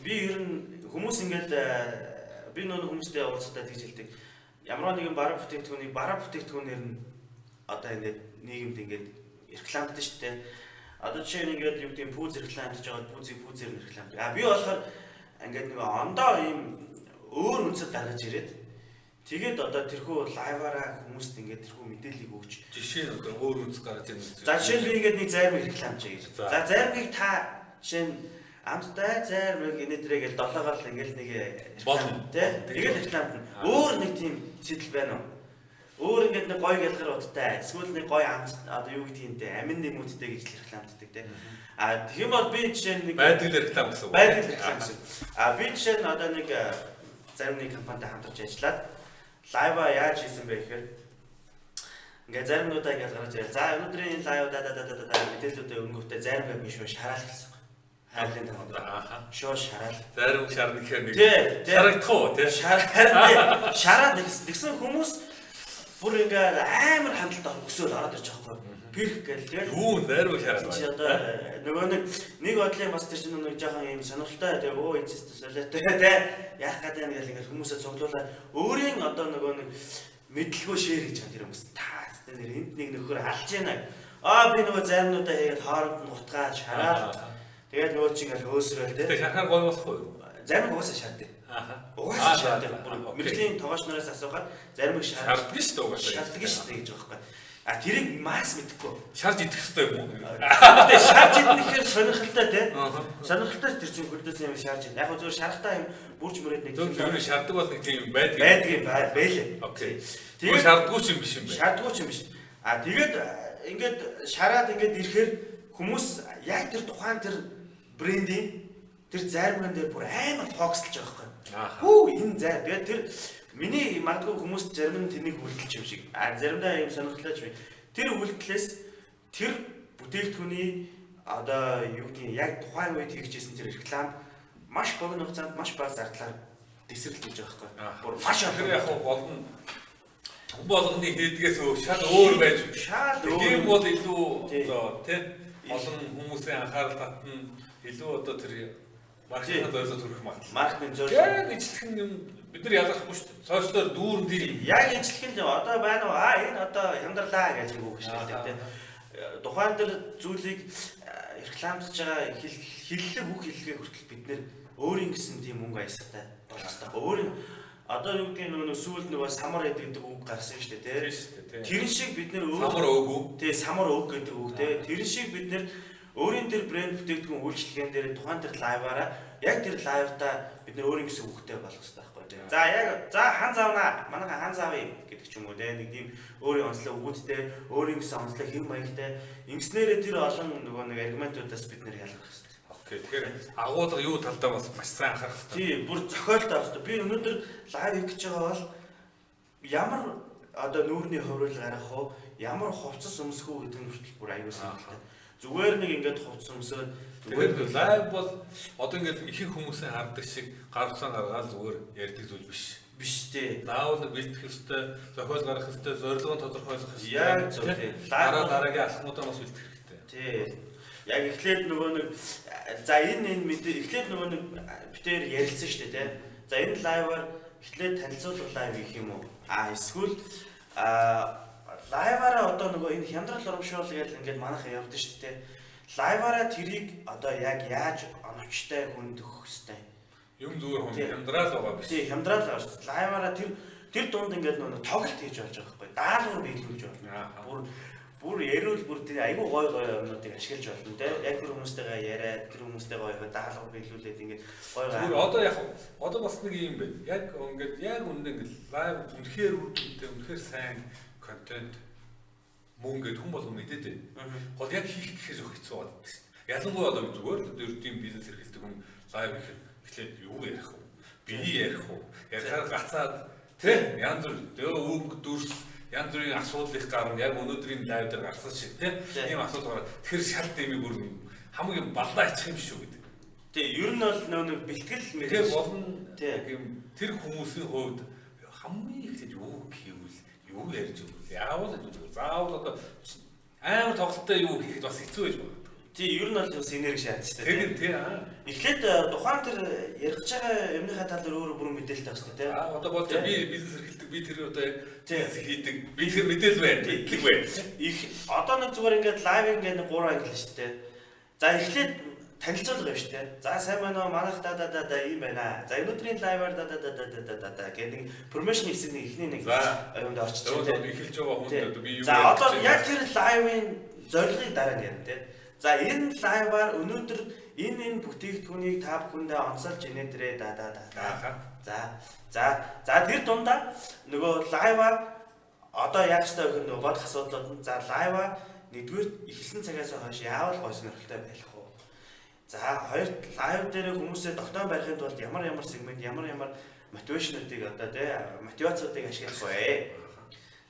B: би ер нь хүмүүс ингээд би нөгөө хүмүүстэй уулзалтаа тэгж хэлдэг. Ямар нэгэн бараа бүтээгдэхүүнээр нь одоо ингээд нийгэмд ингээд рекламддаг шүү дээ. Одоо жишээ нь ингээд юу гэдэг пүүз рекламдж байгаа пүүзээр нь рекламддаг. Би болохоор ингээд нөгөө ондоо ийм өөр үндэс гаргаж ирээд тэгээд одоо тэрхүү лайваараа хүмүүст ингээд тэрхүү мэдээллийг өгч
A: жишээ нь одоо өөр үндэс гаргаж ирнэ.
B: За жишээ нь би ингээд нэг зарим рекламж гэж. За заримыг та жишээ нь амттай зарим инээдрээ гэж долоогоор л ингээд нэг
A: болно
B: тий. Тэгээд рекламд нь өөр нэг тийм сэтэл байна уу? Өөр ингээд нэг гоё гэлгэр удтай эсвэл нэг гоё амт одоо юу гэдэг юм те амин нэмүүдтэй гэж рекламддаг те. Тэгэх юм бол би жишээ нь нэг
A: байдаг реклам гэсэн.
B: Байдаг реклам гэсэн. Би жишээ нь одоо нэг зарим нэг компанитай хамтарч ажиллаад лайва яаж хийсэн бэ гэхээр ингээд заримнуудаа ингээд гаргаж ирээ. За өнөөдрийн лайв мэдээлэлүүдээ өнгөтэй зарим биш шүү шараал гэсэн. Хайлын тань. Шоо шараал.
A: Зарим шарна гэхээр нэг шарагдах уу тий?
B: Шараад тэгсэн хүмүүс бүр ингээд амар хандлт өсөөл ороод ирж байгаа байхгүй. Пирх гээл
A: юу зарим шараад байна.
B: Чи одоо нөгөө нэг бодлын бас тэр чинь нэг жоохон юм сонирхолтой тэгээ инцэст солиотой тий яах гэдэг нь гэл ингээд хүмүүсээ цуглуулаад өөрийн одоо нөгөө нэг мэдлгүй шеэр хийж байгаа тэр хүмүүс та тэр энд нэг нөхөр алж яана. Би нөгөө заримнуудаа хийгээд хооронд нь утгаад шараад тэгээд нөгөө чи ингээд хөөсрөөл тий.
A: Тэгээ шахаар гой болохгүй юу?
B: Зарим угаасаа шаарддаг. Угаасаа шаарддаг. Мэргэжлийн тоогоч нараас асуухад заримыг
A: шаарддаг шүү дээ угаасаа.
B: Шаарддаг шүү дээ гэж байгаа байхгүй. Тэрийг масс мэдэхгүй.
A: Шарж идэх хэрэгтэй юм уу?
B: Гэтэ шарж идэх гэхээр сонирхолтой тий. Сонирхолтой тэр чинь хөлдөөс юм шарж ид. Яг зөв шарахтай юм бүрж мөрөөд нэг
A: юм. Зөв шаарддаг бол нэг тийм байдаг.
B: Байдаг юм байлээ.
A: Окей. Тэгээд шаарддаггүй юм биш юм байна.
B: Шаарддаггүй юм биш. Тэгээд ингээд шараад ингээд ирэхээр хүмүүс яг тэр тухайн тэр брендийн тэр зармын дээр бүр амар фокуслж байгаа байхгүй. Хүү энэ зай. Тэгээд тэр миний магадгүй хүмүүс зарим нь тэрнийг үлдэлж юм шиг. Заримдаа юм сонирхолтой ч бай. Тэр үлдлээс тэр бүтээгдэхүүний одоо юу гэдгийг яг тухайн үед хийгчсэн тэр реклам маш богино хугацаанд маш бага зардлаар дэвсэрлэж байгаа байхгүй. Бүр маш
A: их яг болгоны хийдгээс шал өөр байж
B: шал өөр.
A: Тийм бол илүү одоо тий олон хүмүүсийн анхаарал татна илүү одоо тэр маркетинг зорилго төрөх магадлал.
B: Маркетинг зорилго.
A: Яг ижлэх юм бид нар ялгахгүй шүү дээ. Сошиалоор дүүрэн тийм.
B: Яг ижлэх нь одоо байна уу? Энэ одоо хямдарлаа гэж үг шүү дээ. Тухайн тэр зүйлийг рекламдж байгаа хэллэг үг хэллэгээ хүртэл бид нэр өөрийн гэсэн тийм мөнгө аястай болох хэрэгтэй. Өөрийн одоо юу гэх нөгөө сүүл нөгөө самар гэдэг үг гарсан шүү дээ тий. Тэр шиг бид нэр
A: самар өг үү?
B: Тий самар өг гэдэг үг тий. Тэр шиг бид нэр өөрийн тэр брэнд бүтээгдэхүүн үйлчлэгэн дээр тухайн тэр лайваараа яг тэр лайвтаа бид нэр өөрийн гэсэн үгтэй болох хэрэгтэй байхгүй тий. За яг хан заавна манайха хан заавъя гэдэг ч юм уу тий. Нэг тийм өөрийн онцлог өгүүдтэй өөрийн гэсэн онцлог хэм маягтай ингэснээрээ тэр олон нөгөө нэг аргументуудаас бид нэр ялгах хэрэгтэй.
A: Тэгэхээр агуулга юу талдаа бас маш сайн анхаарах хэрэгтэй.
B: Тий, бүр зохиолтой байх хэрэгтэй. Би өнөөдөр лайв хийж байгаа бол ямар одоо нүүрний хувирал гарах уу, ямар хувцас өмсөх үү гэдэг нь хүртэл бүр аюул санагдав. Зүгээр нэг ингээд хувцас өмсөөд
A: зүгээр лайв бол одоо ингээд ихэнх хүмүүсийн хардаг шиг гар утсаа гаргаад зүгээр ярьдаг зүйл биш.
B: Биш тий.
A: Заавал бэлтгэх ёстой, зохиол гаргах ёстой, зорилгоо тодорхойлох ёстой.
B: Яг зөв тий.
A: Дараагийн алхмуудаа бас бэлтгэх хэрэгтэй.
B: Тий. Яг эхлээд нөгөө нэг за энэ эхлээд нөгөө нэг битээр ярилцсан шүү дээ тий. За энэ лайваар эхлээд танилцуулга лайв гэх юм уу? Эсвэл лайваараа одоо нөгөө энэ хямдрал урамшуул гэж ингээд манайхан явдаг шүү дээ. Лайваараа тэрийг одоо яг яаж оновчтой хүнд өгөх хэвтэй.
A: Юм зүгээр хямдраал байгаа биш.
B: Тий, хямдраал байгаа шүү. Лайваараа тэр дунд ингээд нөгөө тоглолт хийж болж байгаа байхгүй. Даалгавар биелүүлж байна. Бүр бүр ярил бүр тийм айгүй гой юмнуудыг ашиглаж болно те. Яг тэр хүмүүстэйгээ яриад тэр хүмүүстэйгээ даалгавар биелүүлээд ингээд гой гай.
A: Зүгээр одоо яг одоо бас нэг юм байна. Яг ингээд яг үндэ ингээд лайв үнэхээр үр дүнтэй үнэхээр сайн контент мөн гэд хүн болгоо мэдээд байна. Гол яг хийх гэхээр их хэцүү болдог шин. Ялангуяа одоо зүгээр л ердийн бизнес эрхэлдэг хүн лайв эхлээд юу ярих вэ? Бие ярих уу? Ярихаар гацаад тий янз бүр өнгө дүрс янз бүрийн асуудал их гарна. Яг өнөөдрийн лайв дээр гарсан шиг тий ийм асуудал гараад тэр шалт дэмий бүр хамгийн баллаа ичих юм шүү гэдэг.
B: Тий ер нь бол нэг бэлтгэл
A: тэр болно тийм тэр хүмүүсийн хувьд хамгийн ихтэй юу хийвэл юу ярьж өгвөл яавал гэдэг. Заавал одоо амар тоглолттой юу хийхэд бас хэцүү байж байна.
B: Тий ер нь бол бас энерги шаардсан
A: тийм тий
B: эхлээд тухайн тэр ярих байгаа юмныхаа тал дээр өөрөө бүрэн мэдээлэл тавьж та тий.
A: Одоо бол би бизнес эрхэлдэг би тэр одоо хийдэг би тэр мэдээлэл байна тийм үү.
B: Их одоо нэг зүгээр ингээд лайв ингээд нэг 3 англи шүү дээ. За эхлээд танилцуулга байна шүү дээ. За сайн байна уу манайх да ийм байна. За өнөөдрийн лайваар да гэдэг промошн хийсэн нэг ихний нэг юмд орчиж
A: байгаа. Эхэлж байгаа хүмүүс би юу.
B: За одоо яг тэр лайвын зорилгыг дараа нь ярина тий. За энэ лайваар өнөөдөр энэ бүтээгдэхүүнийг та бүхэндээ онцолж инээдрээ да. За тэр дундаа нөгөө лайваар одоо яаж та өгөх нөгөө бодох асуудлууд нь за лайваа нэгдүгээр эхэлсэн цагаас хойш яавал гой сонирхолтой байх вэ? За хоёр лайв дээр хүмүүсээ тогтоон барихын тулд ямар сегмент ямар мотивашнуудыг одоо тий мотивацуудыг ашиглах вэ?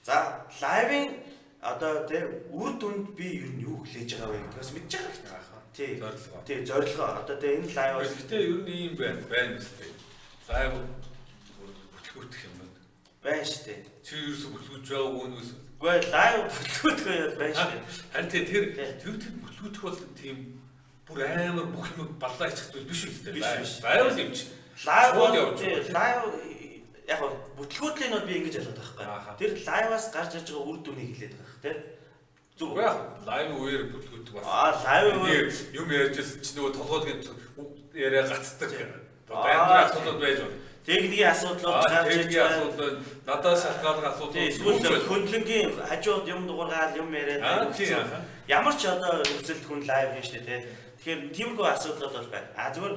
B: За лайвын одоо тэр үр дүнд би ер нь юу хүлээж байгаа вэ гэдгээс мэдж байгаа хэрэгтэй. Тий зорилгоо. Одоо тэр энэ лайваас
A: гэхдээ ер нь ийм байна үстэй. Лайв бүтлгүүтэх юм байна шүү дээ. Чи ерөөсө бүтлгүүж байгаагүй нөөс.
B: Үгүй лайв бүтлгүүтэх байна шүү дээ.
A: Харин тэр бүтлгүүтэх бол тийм бүр амар бүх юм баллаа ичих зүйл биш үстэй. Байвал юм чи. Лайв яг бүтлгүүтлийн нь би ингэж ялгаад байгаа байхгүй. Тэр лайваас гарч ирж байгаа үр дүнийг хэлээд байгаа тий. Зүг яг лайв үеэр бүтлгүүтэх бас.
B: Лайв үеэр
A: юм ярьжсэн чи нөгөө толгойд яриа гацдаг. Байнга асуудал байж байна.
B: Техникийн асуудал гарч ирж
A: байгаа. Надад шалтгаалах асуудал.
B: Эсвэл хөндлөнгийн хажууд юм дуургаал юм яриад. Ямар ч одоо үзэлт хүн лайв хийн штэ тий. Тэгэхээр тиймэрхүү асуудлууд бол байна. Зүгээр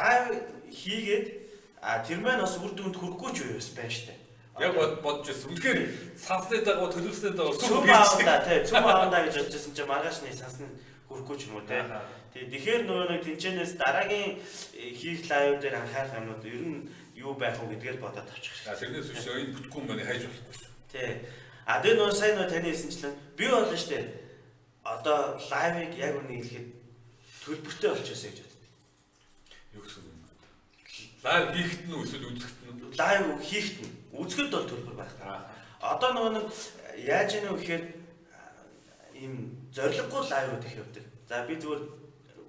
B: лайв хийгээд тэр маань бас үр дүнд хүрэхгүй ч юу байсан байна штэ.
A: Яг бодож байсан. Үнэхээр сансны дагуу төлөвснөд байгаа
B: цөм аавда тий цөм аавда гэж бодчихсон чинь маргаашны сансны хүрэхгүй ч юм уу тий. Тэгэхээр нөгөө нэг тэнчэнээс дараагийн хийх лайв дээр анхаарах юмнууд ер нь юу байх вэ гэдгээр бодоод авчих хэрэгтэй.
A: Тэрнээс биш энэ бүтгэхгүй юм байна хайж болохгүй шүү.
B: Тий. Тэр нөгөө сайн нөгөө таны хэлсэнчлэн би болно штэ. Одоо лайвыг яг үнэ хэлэхэд төлбөртэй болчихсон гэж боддог.
A: Юу гэсэн юм? Лайв хийхэд нь эсвэл үзэхэд нь?
B: Лайв хийхэд нь. Үзэхэд бол төлбөр байх. Одоо нөгөө нэг яаж яах вэ гэхээр ийм зориггүй лайвууд их явдаг. За би зүгээр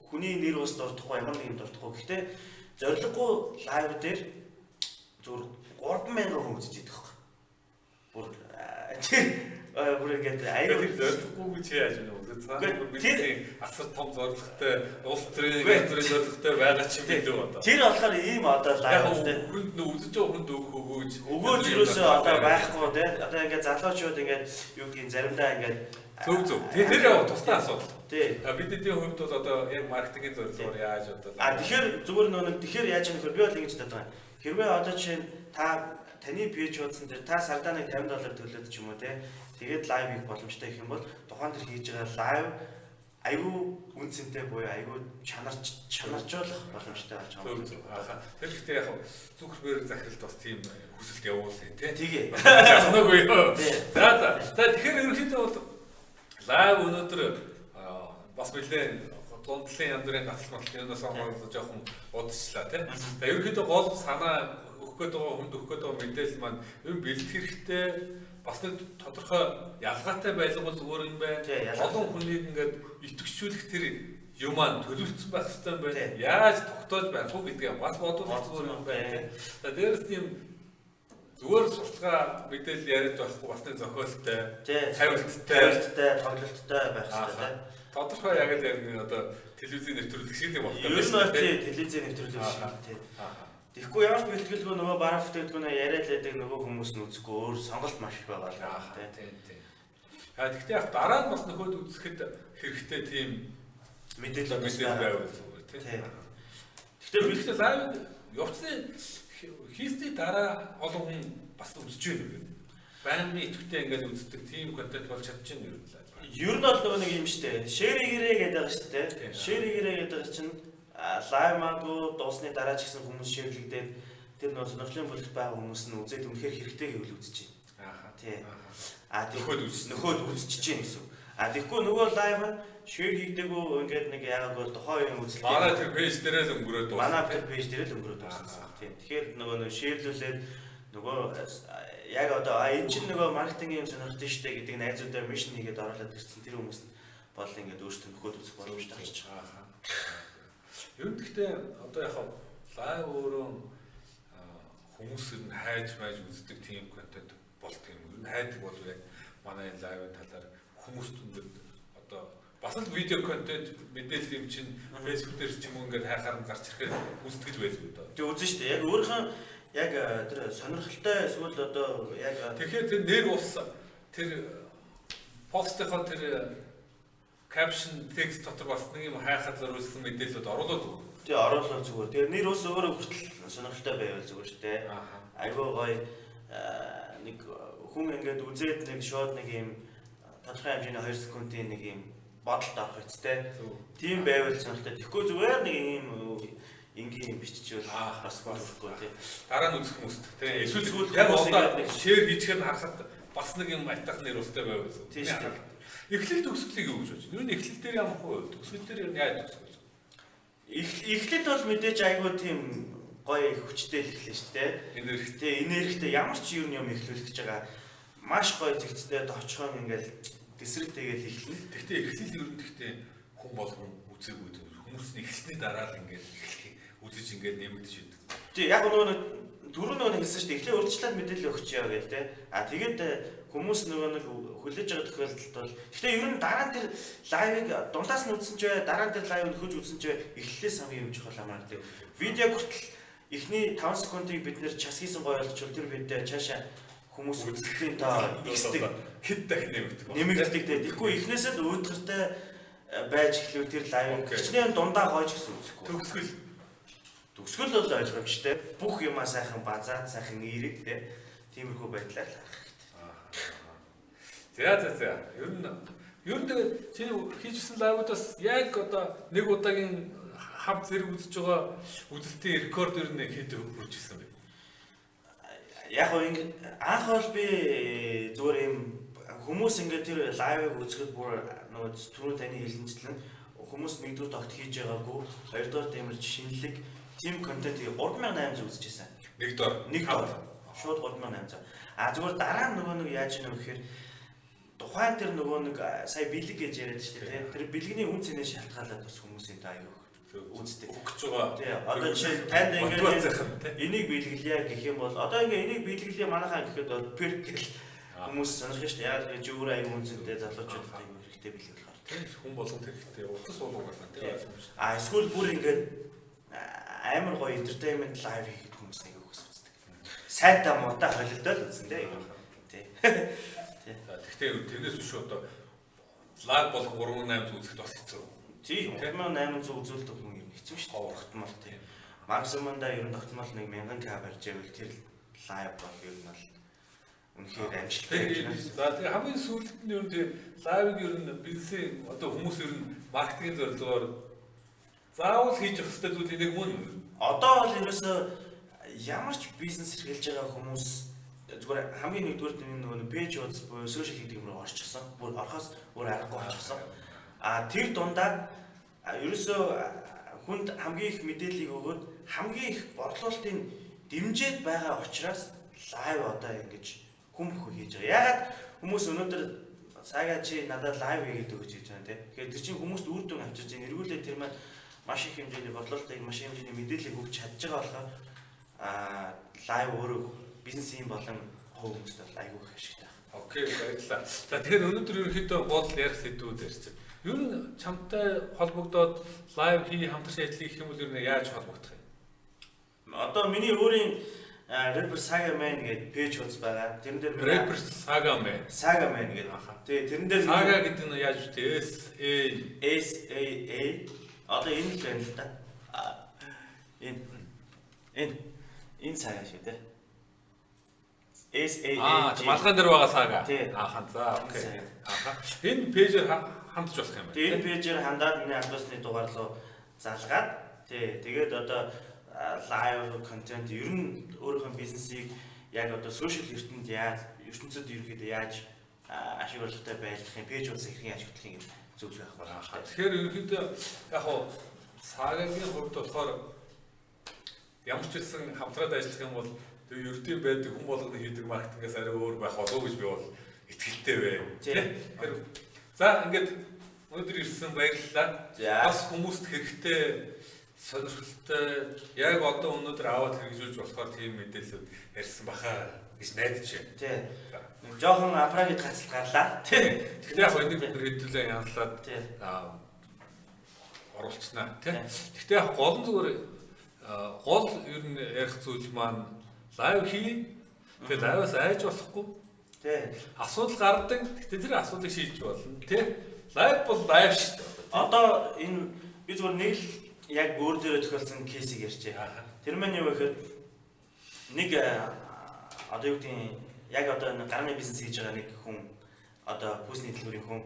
B: хүний нэр ус дуртахгүй ямар нэг юм дуртахгүй. Гэхдээ зориггүй лайв дээр зүгээр 3000 хүн үзэж идэх байхгүй. Бүр бүр ингээд аюул
A: зориггүй чи яаж вэ? Тэр асар том зоригтой улс төрийн зоригтой байгаа ч юм билүү одоо.
B: Тэр болохоор ийм одоо лайвтай
A: хүнд нөө үзэж байгаа хүнд
B: өгөөж юусоо одоо байхгүй тий. Одоо ингээд залуучууд ингээд юу гэдгийг заримдаа ингээд
A: зөв. Тэр яг тусдаа асуудал.
B: Тий.
A: Бидний хувьд бол одоо яг маркетингийн зорилгоор яаж одоо
B: тэгэхээр зүгээр нөгөө тэгэхээр яаж юм бэ? Би бол ингэж боддог. Хэрвээ одоо жишээ нь таны пэйж хуудсан дээр та сардаа нэг $50 төлөөд ч юм уу тий. Тэгээд лайв хийх боломжтой гэх юм бол тухайн тэр хийж байгаа лайв аюу үнцэнтэй буюу аюу чанаржуулах боломжтой болж байгаа.
A: Тэр ихтэй яг Зүкерберг захиралд бас тийм хүсэлт явуулсан тий.
B: Тэгээ.
A: Яснаагүй юу. За тэгэхээр ерөнхийдөө бол лайв өнөөдөр бас нэлээд гондлын янз бүрийн гацалмалчнаас хамаарал жоохон удажчлаа тий. За ерөнхийдөө гол санаа өгөх гээд байгаа хүнд өгөх гээд байгаа мэдээлэл маань ер нь бэлтгэх хэрэгтэй. Бас нэг тодорхой ялгаатай байлгал зүгээр юм байна. Олон хүнийг ингээд итгэжүүлэх тэр юм маань төлөвлөсөн байх хэрэгтэй юм байна. Яаж тогтоож байх вэ гэдгийг бас бодох зүгээр юм байна. За дээрээс тийм зүгээр сурталгаа мэдээлэл яриад байхгүй бас нэг зохиолтой, тавилттай, тоглолттой байх хэрэгтэй. Тодорхой яг л одоо телевизийн нэвтрүүлэг шиг юм байна.
B: Ер нь бол телевизийн нэвтрүүлэг шиг тийм. Тэгэхгүй ямар ч бэлтгэлгүй нөгөө бараа бүтээгдэхүүнээ яриад лээдэг нөгөө хүмүүс нь үзэхгүй өөр сонголт маш их байгаа л тийм.
A: Гэхдээ яг дараа нь бас нөхөд үзэхэд хэрэгтэй тийм
B: мэдээлэл
A: байвал зүгээр тийм.
B: Гэхдээ бид
A: Гэхдээ лайв явцны хийсний дараа олон хүн бас үзэж байна. Байнгын идэвхтэй ингээд үздэг тийм контент болж чадчихна юм байна.
B: ер нь бол нөгөө нэг юм штэ. Share хийгэрээ гэдэг байгаа штэ. Share хийгэрээ гэдэг чинь лайв магу дуусны дараа ч гэсэн хүмүүс шеэрлэгдээд тэр нөгөө сонирхлын бүлэгт байгаа хүмүүс нь үзээд үнэхээр хэрэгтэй гэвэл үзэж байна. Тий. Нөхөд үзчихэж байна гэсэн. Тэгэхгүй нөгөө лайв share хийдэггүй ингээд нэг яагаад бол тухайн юм үзлээ.
A: Манай тэр пэйж дээрээ л өнгөрөөд дуусна.
B: Манай тэр пэйж дээрээ л өнгөрөөд дуусна. Тийм. Тэгэхээр нөгөө шеэрлүүлээд нөгөө яг одоо энэ чинь нөгөө маркетингийн юм сонирхдаг штэ гэдэг найзуудаа мишн хийгээд оруулаад ирсэн тэр хүмүүс нь бол ингээд өөрсдөө нөхөд үзэх боломжтой болж байгаа.
A: Ер нь гэхдээ одоо яг лайв өөрөө хүмүүс нь хайж байж үздэг тийм контент болт юм. Ер нь хайдаг бол яг манай энэ лайвын талаар хүмүүст ингээд одоо бас л видео контент мэдээлэл юм чинь фэйсбүүк дээр ч юм уу ингээд хайхаар нь гарч ирэхэд үздэг л байлгүй даа.
B: Тэг үзэн штэ яг өөрхөн яг тэр сонирхолтой эсвэл одоо яг
A: тэгэхээр тэр нэр ус тэр постынхаа тэр caption text дотор бас нэг юм хайхад зориулсан мэдээлэлүүд оруулаад өгнө.
B: Тэг оруулаад зүгээр. Тэгээ нэр ус өөрөө хүртэл сонирхолтой байвал зүгээр штэ. Айгуу гоё нэг хүн ингээд үзээд нэг шууд нэг юм тодорхой хэмжээний 2 секундын нэг юм бодолд авах хэвчтэй. Тийм байвал сонирхолтой. Тэгэхгүй зүгээр нэг юм ингийн биччихвэл бас болохгүй тий.
A: Дараа нь үзэх хүмүүст тий. Эсвэл яг одоо шеэр хийчихээр харахад бас нэг юм айтах нэр устай байвал.
B: Тийм шүү.
A: Эхлэл төгсгөлийг юу гэж бодож байна? Юу нэг эхлэл дээр ямар хөө төгсгөл дээр юу яаж төгсгөл?
B: Эхлэл бол мэдээж айгүй тийм гоё хүчтэй л эхлэн шүү дээ. Энергитэй ямар ч юм эхлүүлэх гэж байгаа. Маш гоё зэгцтэй товчхон ингээл дэсрэлтэйгээл эхлэн.
A: Гэхдээ эхлэл ер нь гэхдээ хүн болгон үзээгүй хүмүүс нь эхлэлний дараа л ингээд эхлэх үзэж ингээд нэмэгдэж идэг.
B: Тий яг нөгөө дөрөв нөгөө хэлсэн шүү дээ. Эхлээ урьдчилан мэдээлэл өгч яа гэдэг те. Тэгээд хүмүүс нөгөө нэг хүлээж байгаа тохиолдолд бол гэхдээ ер нь дараа нь тэр лайвыг дундаас нь үзсэн ч бай, дараа нь тэр лайв нөхөж үзсэн ч бай, эхлэлээс хамгийн юм чухал амар гэдэг. Видео хүртэл эхний 5 секундыг бид нэр час хийсэн гоё болгочвол тэр видео цаашаа хүмүүс үзэлтийн тоо ихсдэг
A: хэд дахин нэмэгдэх.
B: Нэмэгддэг те. Тэгэхгүй эхнээс л өөдгөртэй байж эхлэв тэр лайв хичнээн дундаа гойж гэсэн үзэхгүй. Төгсгөл бол ойлгомжтой. Бүх юмаа сайхан базаад сайхан ирэг те. Тиймэрхүү байдлаар л харах
A: хэрэгтэй. За. Ер нь тэгээд чиний хийжсэн лайвуудаас яг одоо нэг удаагийн хав зэрэг үзэж байгаа үзэлтийн рекорд ер нь хэд хүрч ирсэн бэ?
B: Яг нь анх бол би зүгээр юм хүмүүс ингээд тэр лайвыг үзэхэд бүр нөгөө түрүү таны хэлсэнчлэн хүмүүс нэгдүгээр тогт хийж байгаагүй, хоёрдугаар тиймэр шинэлэг тим контентыг 3800 үзчихсэн. Нэг дор. Шууд 3800. Зүгээр дараа нь нөгөө нэг яаж ийм гэхээр тухайн тэр нөгөө нэг сая бэлэг гэж яриад шүү дээ. Тэр бэлгэний үн цэнээ шалтгаалаад бас хүмүүсийн аюу үздэг.
A: Өгч байгаа.
B: Тий. Одоо жишээ танд ингээд энийг бэлгэлье гэх юм бол одоо ингээд энийг бэлгэлье манайхаа гэхэд бол перкл хүмүүс сонирхно шүү дээ. Яг гэж өөр аюу үнцэнтэй залуучуудад аюу хэрэгтэй бэлгэл болохоор.
A: Тий. Хүн болгон тэр хэрэгтэй. Утас болгоно тий.
B: Эсвэл бүр ингээд амар гоё entertainment live хийхэд хүмүүс аяг үздэг. Сайта муудаа холилдол үзсэн дээ. Тий.
A: Гэхдээ тэрнээс биш одоо лайв болох 3800 үзэхэд бас хэцүү.
B: Тий, 3800 үзүүлдэг хүн юм хэцүү шүү дээ. Тогтмол тий. Максимумдаа ер нь тогтмол 1000k барьж байвал тэр лайв бол ер нь бол үнэхээр амжилттай гэж байна.
A: За тэгээ хамгийн сүүлд нь ер нь тэгээ лайвыг ер нь бизнесийн одоо хүмүүс ер нь маркетинг зорилгоор заавал хийж явах хэрэгтэй зүйлийг нэг мөн.
B: Одоо бол ерөөсөө ямар ч бизнес эрхэлж байгаа хүмүүс зүгээр хамгийн нэгдүгээр нь нөгөө пэйж ууц буюу сошиал хийдэг юм руу орчихсон. Бүр орохоос өөр аргагүй орчихсон. Тэр дундаа ерөөсөө хүнд хамгийн их мэдээллийг өгөөд хамгийн их борлуулалтын дэмжиж байгаа учраас лайв одоо ингэж хүмүүх хийж байгаа. Ягаад хүмүүс өнөөдөр саага чи надад лайв хийгээд өгч гэж байна те. Тэгэхээр тэр чинь хүмүүст үр дүн авчирч эргүүлээ тэр маань маш их хэмжээний борлуулалтыг маш их хэмжээний мэдээллийг өгч чадж байгаа болохоор лайв өөрөө бизнесийн болон хүмүүст бол айгүй их ашигтай.
A: Окей, баярлалаа. За тэгэхээр өнөөдөр ерөнхийдөө гол ярих сэдвүүд ярьсан. Ер нь чамтай холбогдоод лайв хий хамтарч ажиллах гэх юм бол ер нь яаж холбогдох юм?
B: Одоо миний өөрийн Rapper Saga Man гэдэг пэйж хуудас байгаа. Тэрэн дээр
A: Rapper Saga Man.
B: Saga Man гэдэг. Тэгээ тэрэн дээр
A: Saga гэдэг нь яаж вэ?
B: SAA одоо энэ л байна л да. Энэ Saga шүү дээ. SAA.
A: Малгайн дээр байгаа Saga.
B: Тий.
A: За окей. Энэ пэйжээр хандж болох юм байна.
B: Тэгээ энэ пэйжээр хандаад миний албасны дугаар руу залгаад тэгээд одоо лайв контент ер нь өөрийнхөө бизнесийг яг одоо сошиал ертөнцид ерөөхдөө яаж ашиглахтай байлгах юм, пэйж ус хэрхэн яаж хөтлөх юм зөвлөх авах байна.
A: Тэгэхээр ерөөхдөө яг хуу Сагагийн хувьд болохоор ямар ч хэлсэн хамтраад ажиллах юм бол ердийн байдаг хүн болгоны хийдэг маркетингээс арай өөр байх болов уу гэж би бол итгэлтэй байна. Тэгэхээр за ингээд өнөөдөр ирсэн баярлалаа. Бас хүмүүст хэрэгтэй сонирхолтой яг одоо өнөөдөр аваад хэрэгжүүлж болохоор тийм мэдээлэл ярьсан баха гэж найдаж байна.
B: Тий. Жохон апрагид гацал гарлаа.
A: Тий. Тэгэхээр яг энийг бид хэдүүлээ янзлаад оруулцнаа тий. Гэхдээ яг гол нь зүгээр гол ер нь ярих зүйл маань лайв хий. Тэгээд лайваас айж болохгүй.
B: Тий.
A: Асуудал гардаг. Гэхдээ тэр асуудлыг шийдэж болно тий. Лайв бол лайв шүү дээ.
B: Одоо энэ би зүгээр нэг л яг өөр дээрээ тохиолдсон кейсийг ярьчээ. Тэр маань юу гэхээр нэг одоо юу гэдэг яг одоо гарны бизнес хийж байгаа нэг хүн одоо бүсний дэлгүүрийн хүн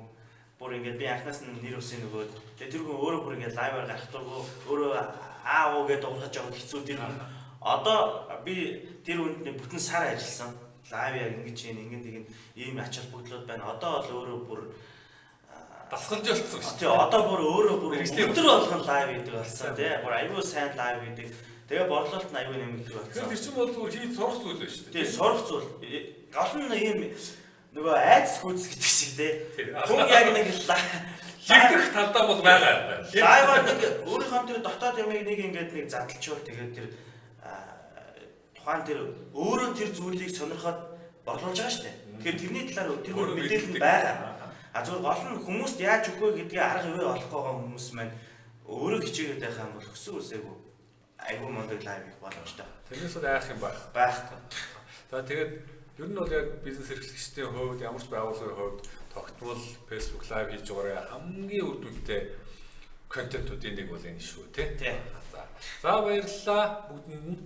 B: бүр ингээд би анхнаас нь нэр өсөн нөгөөд тэр хүн өөрөө бүр ингээд лайваар гарах дургу өөрөө аа уу гэдээ дуурхаж байгаа хэцүү тэр хүн одоо би тэр хүнд нэг бүтэн сар ажилласан лайв яг ингэж ингэн ийм ач холбогдлууд байна. Одоо бол өөрөө бүр
A: дасгалжуулсан шүү.
B: Тий, одоо бүр өөрөө бүр өдөр болгон лайв хийдэг болсон тий. Бүр аюу сайн лайв хийдэг. Тэгээ борлуулалт нь аюу нэмэгдэх болсон.
A: Тэр чинь бол зүгээр хийж сурах зүйл байна шүү дээ.
B: Тий, сурах зүйл. Гол нь ийм нөгөө айдас хүйс гэдэг шиг тий. Хүн яг нэг
A: хийх талдаа бол байгаа.
B: Лайваар нэг өөрийнхөө тэр дотоод ямыг нэг ингээд нэг задлчвал тэгээд тэр тухайн тэр өөрөө тэр зүйлийг сонирхоод борлуулж байгаа шүү дээ. Тэгэхээр тэрний талаар тэр бүр мэдээлэл нь байгаа. Зүгээр гол нь хүмүүст яаж өгөх вэ гэдгийг арга хэмжээ олох байгаа хүмүүс маань өөрөө хичээгээд байх юм бол өссөн үсээгүй айгүй мондөг лайв хийх боломжтой.
A: Тэрнээс бол айх юм
B: байхгүй.
A: За тэгээд ер нь бол яг бизнес эрхлэгчдийн хувьд ямар ч байгууллагын хувьд тогтмол Facebook лайв хийж байгаарай хамгийн үр дүнтэй контентуудын нэг бол энэ шүү тий.
B: За
A: баярлалаа бүгдэнд нь.